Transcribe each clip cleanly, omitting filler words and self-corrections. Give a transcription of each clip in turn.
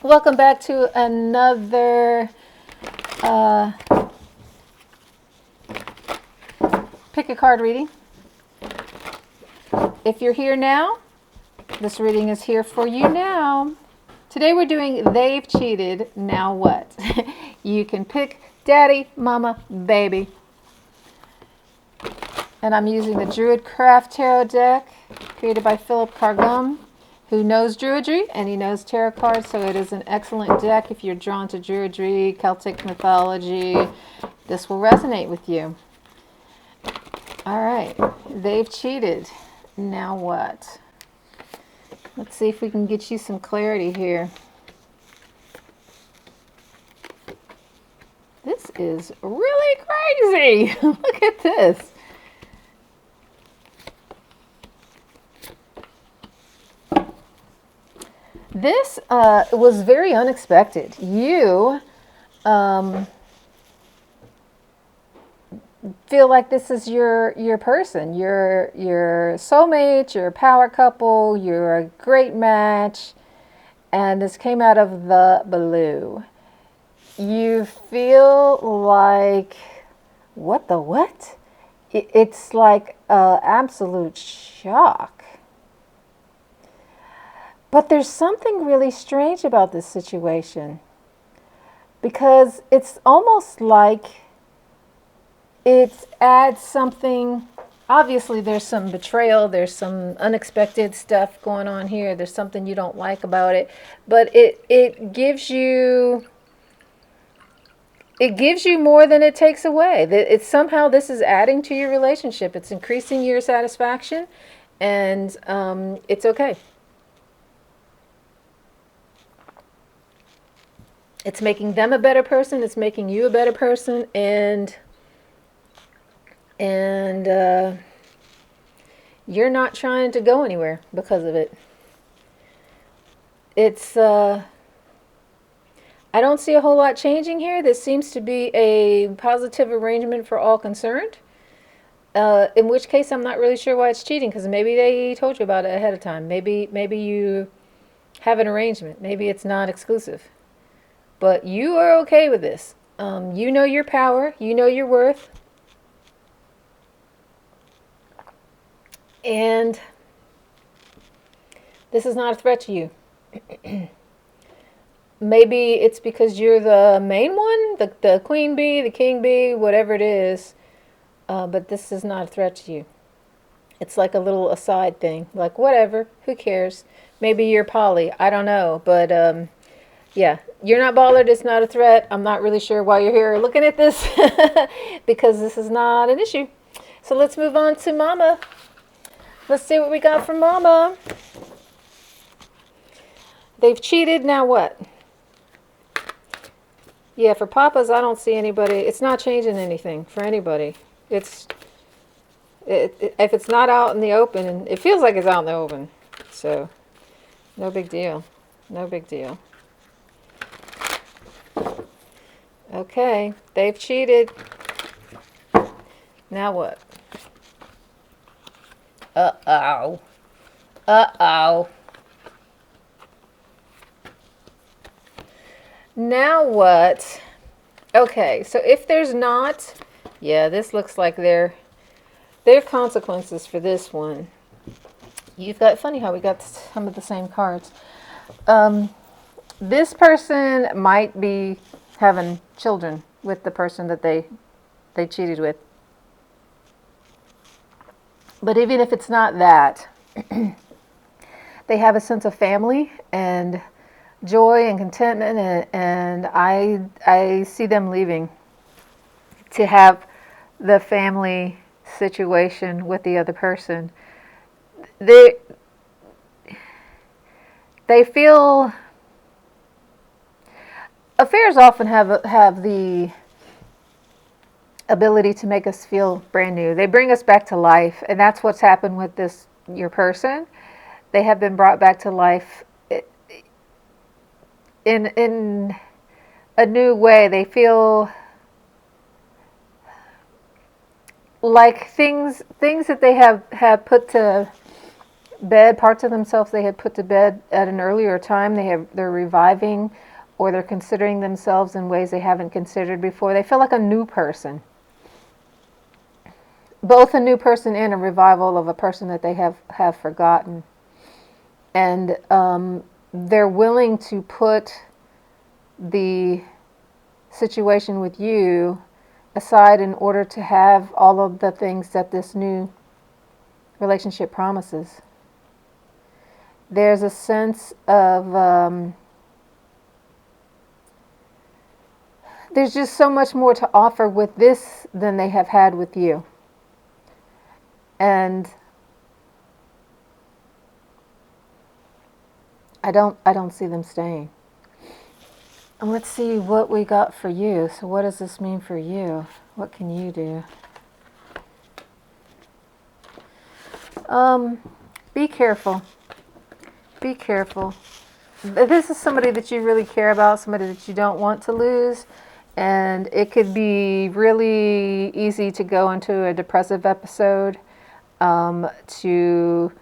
Welcome back to another pick a card reading. If you're here now, this reading is here for you now. Today we're doing They've Cheated, Now What? You can pick Daddy, Mama, Baby. And I'm using the Druid Craft Tarot deck created by Philip Cargum, who knows Druidry and he knows tarot cards, so it is an excellent deck if you're drawn to Druidry, Celtic mythology. This will resonate with you. All right, they've cheated. Now what? Let's see if we can get you some clarity here. This is really crazy. Look at this. This was very unexpected. You feel like this is your person, your soulmate, your power couple, you're a great match, and this came out of the blue. You feel like, what the what? It's like absolute shock. But there's something really strange about this situation, because it's almost like it adds something. Obviously, there's some betrayal, there's some unexpected stuff going on here, there's something you don't like about it, but it gives you more than it takes away. It's somehow, this is adding to your relationship, it's increasing your satisfaction, and it's okay. It's making them a better person. It's making you a better person, and you're not trying to go anywhere because of it. It's I don't see a whole lot changing here. This seems to be a positive arrangement for all concerned. In which case, I'm not really sure why it's cheating, because maybe they told you about it ahead of time. Maybe you have an arrangement. Maybe it's not exclusive. But you are okay with this. You know your power. You know your worth. And this is not a threat to you. Maybe it's because you're the main one, the queen bee, the king bee, whatever it is. But this is not a threat to you. It's like a little aside thing. Like, whatever. Who cares? Maybe you're poly. I don't know. But yeah, you're not bothered. It's not a threat. I'm not really sure why you're here looking at this because this is not an issue. So let's move on to Mama. Let's see what we got from Mama. They've cheated. Now what? Yeah, for Papas, I don't see anybody. It's not changing anything for anybody. If it's not out in the open, and it feels like it's out in the open. So no big deal. No big deal. Okay, they've cheated. Now what? Uh-oh. Uh-oh. Now what? Okay, so if there's not, yeah, this looks like there are consequences for this one. You've got, funny how we got some of the same cards. This person might be having children with the person that they cheated with. But even if it's not that, they have a sense of family and joy and contentment, and I see them leaving to have the family situation with the other person. They feel, affairs often have the ability to make us feel brand new. They bring us back to life, and that's what's happened with your person. They have been brought back to life in a new way. They feel like things that they have put to bed, parts of themselves they had put to bed at an earlier time. They're reviving, or they're considering themselves in ways they haven't considered before. They feel like a new person, both a new person and a revival of a person that they have forgotten. And they're willing to put the situation with you aside in order to have all of the things that this new relationship promises. There's a sense of there's just so much more to offer with this than they have had with you. And I don't see them staying. And let's see what we got for you. So what does this mean for you? What can you do? Be careful. Be careful. This is somebody that you really care about, somebody that you don't want to lose. And it could be really easy to go into a depressive episode, to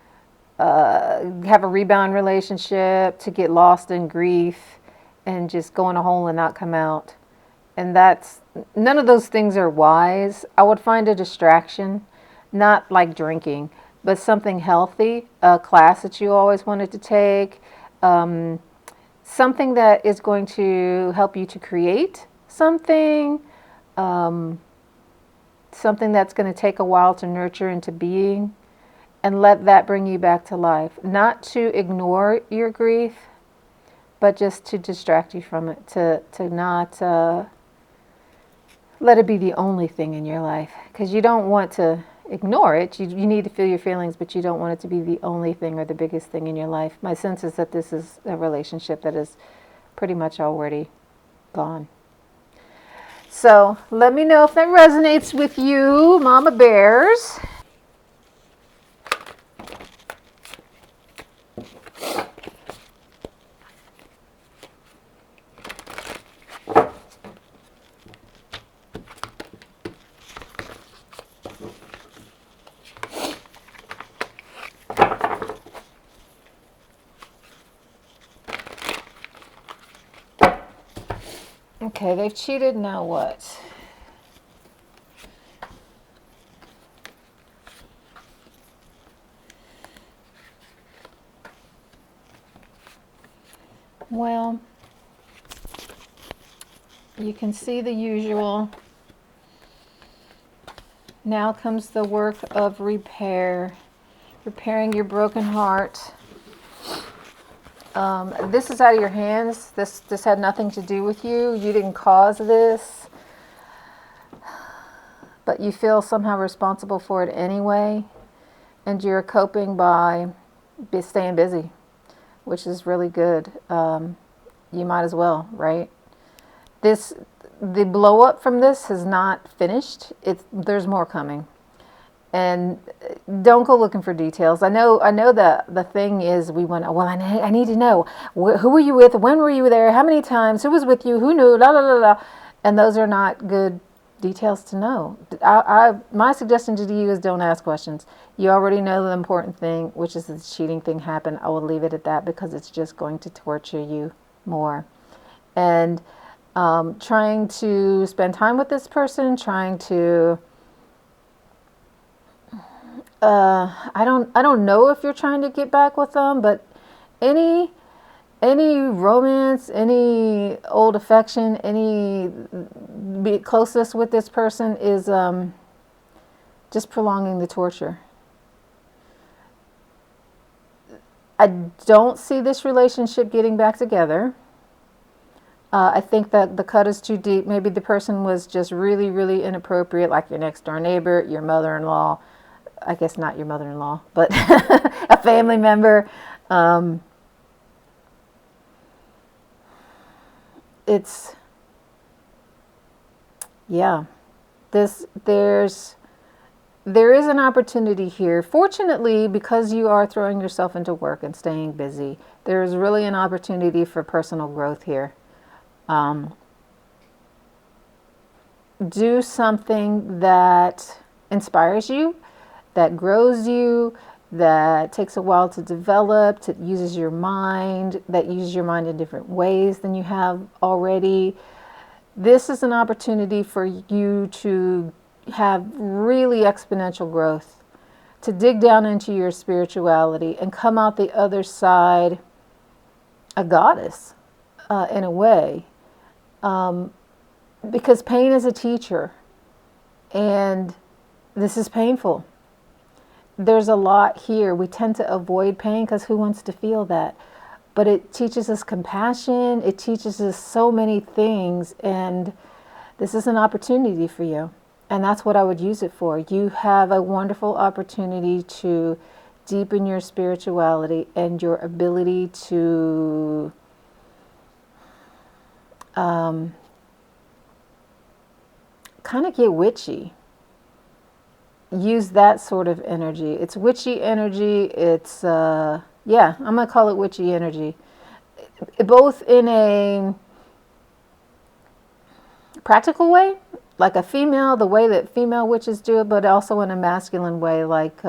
have a rebound relationship, to get lost in grief and just go in a hole and not come out. And none of those things are wise. I would find a distraction, not like drinking, but something healthy, a class that you always wanted to take, something that is going to help you to create something, something that's going to take a while to nurture into being, and let that bring you back to life. Not to ignore your grief, but just to distract you from it, to not let it be the only thing in your life. Because you don't want to ignore it. You need to feel your feelings, but you don't want it to be the only thing or the biggest thing in your life. My sense is that this is a relationship that is pretty much already gone. So let me know if that resonates with you, Mama Bears. Okay, they've cheated, now what? Well, you can see the usual. Now comes the work of repair, repairing your broken heart. This is out of your hands. This had nothing to do with you. You didn't cause this, but you feel somehow responsible for it anyway, and you're coping by staying busy, which is really good. You might as well, right? The blow up from this has not finished. There's more coming. And don't go looking for details. I know the thing is we want, well, I need to know, who were you with? When were you there? How many times? Who was with you? Who knew? La, la, la, la. And those are not good details to know. My suggestion to you is don't ask questions. You already know the important thing, which is the cheating thing happened. I will leave it at that because it's just going to torture you more. And trying to spend time with this person, trying to I don't know if you're trying to get back with them, but any romance, any old affection, any closeness with this person is just prolonging the torture. I don't see this relationship getting back together. I think that the cut is too deep. Maybe the person was just really, really inappropriate, like your next door neighbor, your mother-in-law. I guess not your mother-in-law, but a family member. There is an opportunity here. Fortunately, because you are throwing yourself into work and staying busy, there's really an opportunity for personal growth here. Do something that inspires you, that grows you, that takes a while to develop, that uses your mind in different ways than you have already. This is an opportunity for you to have really exponential growth, to dig down into your spirituality and come out the other side a goddess, in a way, because pain is a teacher, and this is painful. There's a lot here. We tend to avoid pain because who wants to feel that? But it teaches us compassion. It teaches us so many things, and this is an opportunity for you. And that's what I would use it for. You have a wonderful opportunity to deepen your spirituality and your ability to kind of get witchy. Use that sort of energy. It's witchy energy. It's, yeah, I'm going to call it witchy energy. Both in a practical way, like a female, the way that female witches do it, but also in a masculine way, like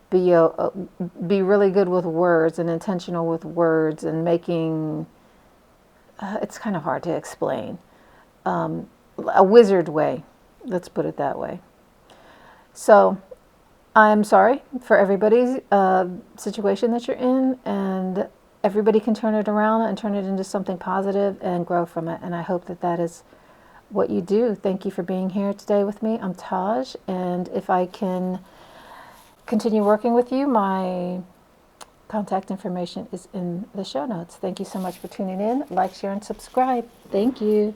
be really good with words and intentional with words and making, it's kind of hard to explain, a wizard way, let's put it that way. So I'm sorry for everybody's situation that you're in, and everybody can turn it around and turn it into something positive and grow from it. And I hope that that is what you do. Thank you for being here today with me. I'm Taj, and if I can continue working with you, my contact information is in the show notes. Thank you so much for tuning in. Like, share, and subscribe. Thank you.